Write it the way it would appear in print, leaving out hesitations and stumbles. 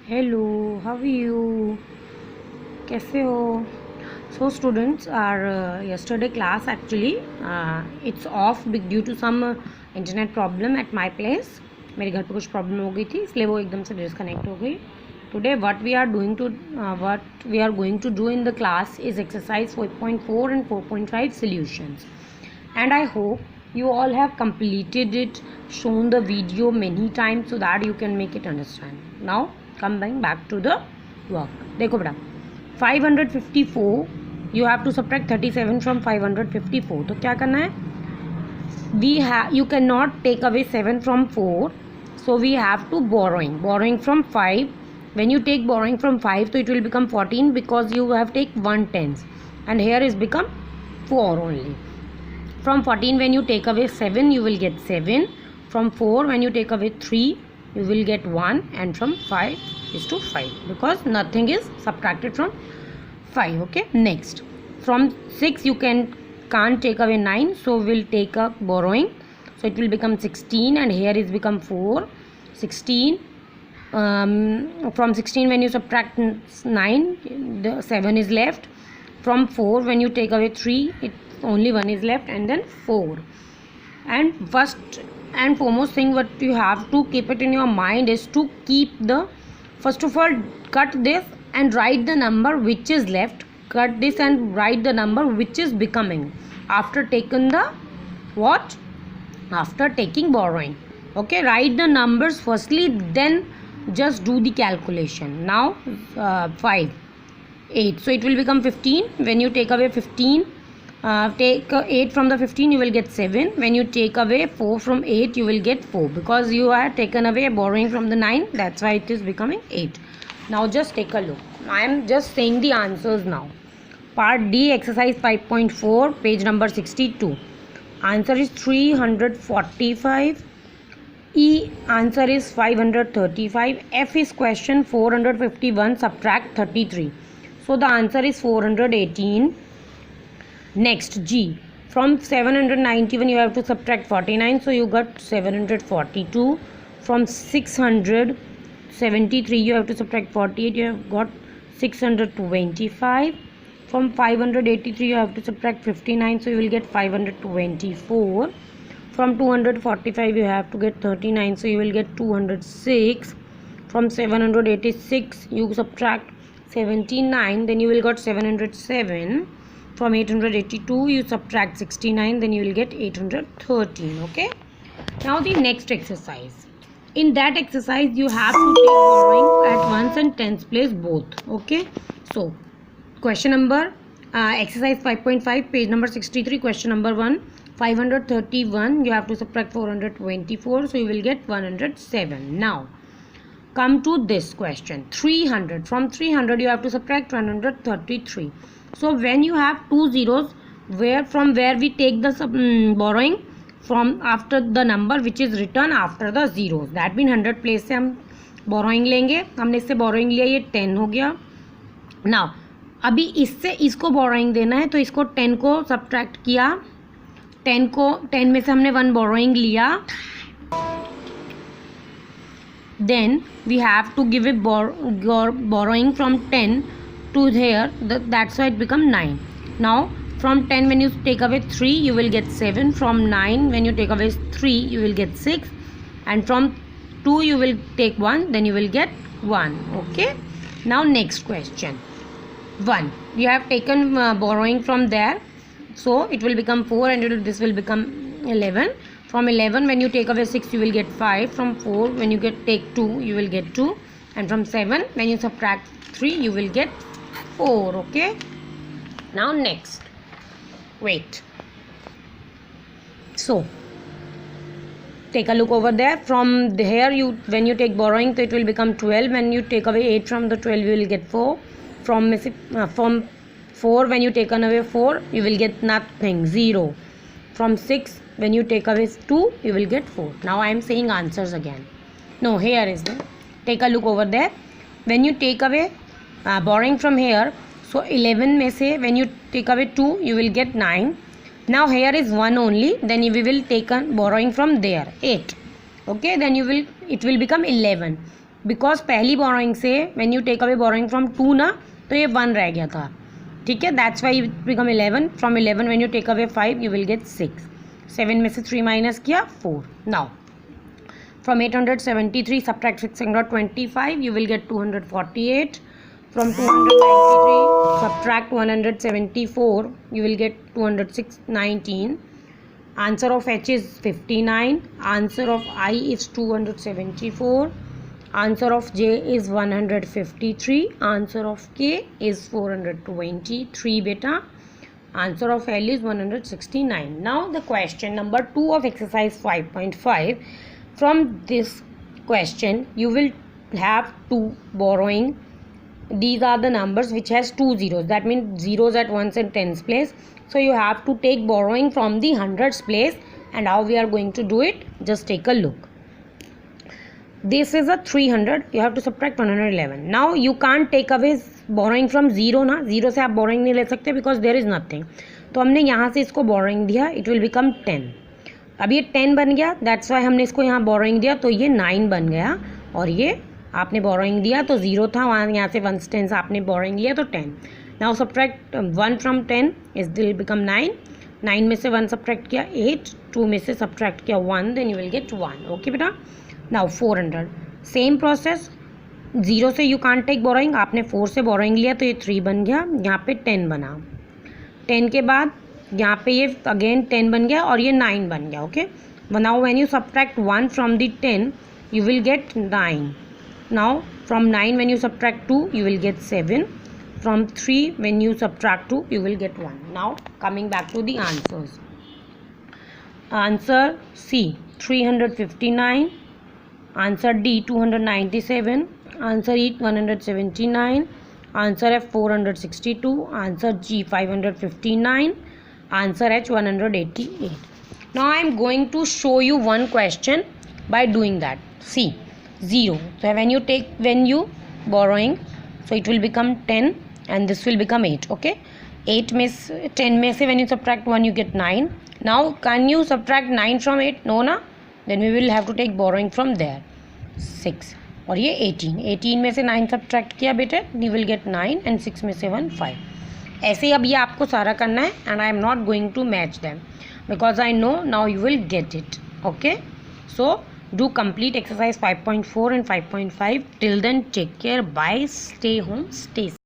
Hello, how are you? कैसे हो? So students are yesterday class actually it's off due to some internet problem at my place. मेरे घर पे कुछ problem हो गई थी इसलिए वो एकदम से डिस्कनेक्ट हो गई. Today what we are going to do in the class is exercise 4.4 and 4.5 solutions, and I hope you all have completed it, shown the video many times so that you can make it understand. Now coming back to the work. देखो बेटा 554 you have to subtract 37 from 554. तो क्या करना है? You cannot take away 7 from 4, so we have to borrowing from 5. When you take borrowing from 5, so it will become 14 because you have take 1/10, and here is become 4 only. From 14 when you take away 7 you will get 7. From 4 when you take away 3 you will get 1, and from 5 is to 5 because nothing is subtracted from 5. Okay, next from 6 you can't take away 9, so we'll take a borrowing, so it will become 16, and here is become 4. 16 from 16 when you subtract 9 the 7 is left. From 4 when you take away 3 it only 1 is left, and then 4. And first and foremost thing what you have to keep it in your mind is to keep the, first of all, cut this and write the number which is left. Cut this and write the number which is becoming after taking the what? After taking borrowing. Okay, write the numbers firstly, then just do the calculation. Now 5 8, so it will become 15. When you take away 15, take 8 from the 15 you will get 7. When you take away 4 from 8 you will get 4 because you are taken away borrowing from the 9, that's why it is becoming 8. Now just take a look. I am just saying the answers now. Part D, exercise 5.4, page number 62. Answer is 345. E, answer is 535. F is question 451 subtract 33. So the answer is 418. Next, G, from 791 you have to subtract 49, so you got 742. From 673 you have to subtract 48, you have got 625. From 583 you have to subtract 59, so you will get 524. From 245 you have to get 39, so you will get 206. From 786 you subtract 79, then you will get 707. From 882 you subtract 69, then you will get 813. Okay, now the next exercise. In that exercise you have to take borrowing at ones and tens place both. Okay, so question number exercise 5.5, page number 63. Question number 1, 531 you have to subtract 424, so you will get 107. Now come to this question, 300. From 300 you have to subtract 133. So when you have two zeros, from where we take the borrowing? From after the number which is written after the zeros. That means 100 place से हम borrowing लेंगे. हमने इससे borrowing लिया, ये 10 हो गया. Now अभी इससे इसको borrowing देना है, तो इसको 10 को subtract किया. 10 में से हमने 1 borrowing लिया. Then we have to give it borrowing from 10 to here, that's why it become 9. Now from 10 when you take away 3 you will get 7. From 9 when you take away 3 you will get 6, and from 2 you will take 1, then you will get 1. Okay, now next question. 1, you have taken borrowing from there, so it will become 4, and this will become 11. From 11 when you take away 6 you will get 5. From 4 when you take 2 you will get 2, and from 7 when you subtract 3 you will get 4. Okay, now next, wait, so take a look over there. From here when you take borrowing, so it will become 12. When you take away 8 from the 12 you will get 4. From 4 when you take away 4 you will get nothing, 0. From 6 when you take away 2 you will get 4. Now I am saying answers again. No, here is the, take a look over there. When you take away borrowing from here, so 11 में से when you take away 2 you will get 9. Now here is 1 only, then we will take on borrowing from there 8. Okay, then it will become 11. Because पहली borrowing से when you take away borrowing from 2 ना, तो ये 1 रह गया था, ठीक है, that's why it become 11. From 11 when you take away 5 you will get 6. 7 में से 3 माइनस किया 4. Now from 873 subtract 625 you will get 248. From 293 subtract 174 you will get 219. Answer of H is 59. Answer of I is 274. Answer of J is 153. Answer of K is 423 beta. Answer of L is 169. Now the question number 2 of exercise 5.5. From this question you will have two borrowing. These are the numbers which has 2 zeros, that means zeros at ones and tens place. So you have to take borrowing from the hundreds place. And how we are going to do it, just take a look. This is a 300, you have to subtract 111. Now you can't take away borrowing from 0 ना, 0 से आप borrowing नहीं ले सकते because there is nothing. तो हमने यहाँ से इसको borrowing दिया, it will become 10. अब ये 10 बन गया, दैट्स वाई हमने इसको यहाँ बोरोइंग दिया तो ये 9 बन गया. और ये आपने बोरोइंग दिया तो 0 था, वहाँ यहाँ से 1 10 आपने बोरोइंग लिया तो 10. Now subtract 1 from 10 is will become 9. 9 में से 1 सब्ट्रैक्ट किया 8. 2 में से सब्ट्रैक्ट किया 1, then you will get 1. Okay बेटा. Now 400 same process. 0 से यू कांट टेक बोरोइंग, आपने 4 से बोरोइंग लिया तो ये 3 बन गया, यहाँ पे 10 बना. 10 के बाद यहाँ पे ये अगेन 10 बन गया और ये 9 बन गया. Okay. Now when you subtract 1 from the 10 you will get 9. Now from 9 when you subtract 2 you will get 7. From 3 when you subtract 2 you will get 1. Now coming back to the answers. Answer C 359. Answer D 297. Answer E 179. Answer F 462. Answer G 559. Answer H 188. Now I am going to show you one question by doing that. See 0. So when you borrowing, so it will become 10 and this will become 8. Okay. 8 में 10 में से when you subtract 1 you get 9. Now can you subtract 9 from 8? No ना. Then we will have to take borrowing from there. 6 और ये 18. 18 में से 9 subtract किया बेटे, you will get 9 and 6 में से 1 5. ऐसे ही अब ये आपको सारा करना है and I am not going to match them because I know now you will get it. Okay. So do complete exercise 5.4 and 5.5. Till then take care. Bye. Stay home. Stay safe.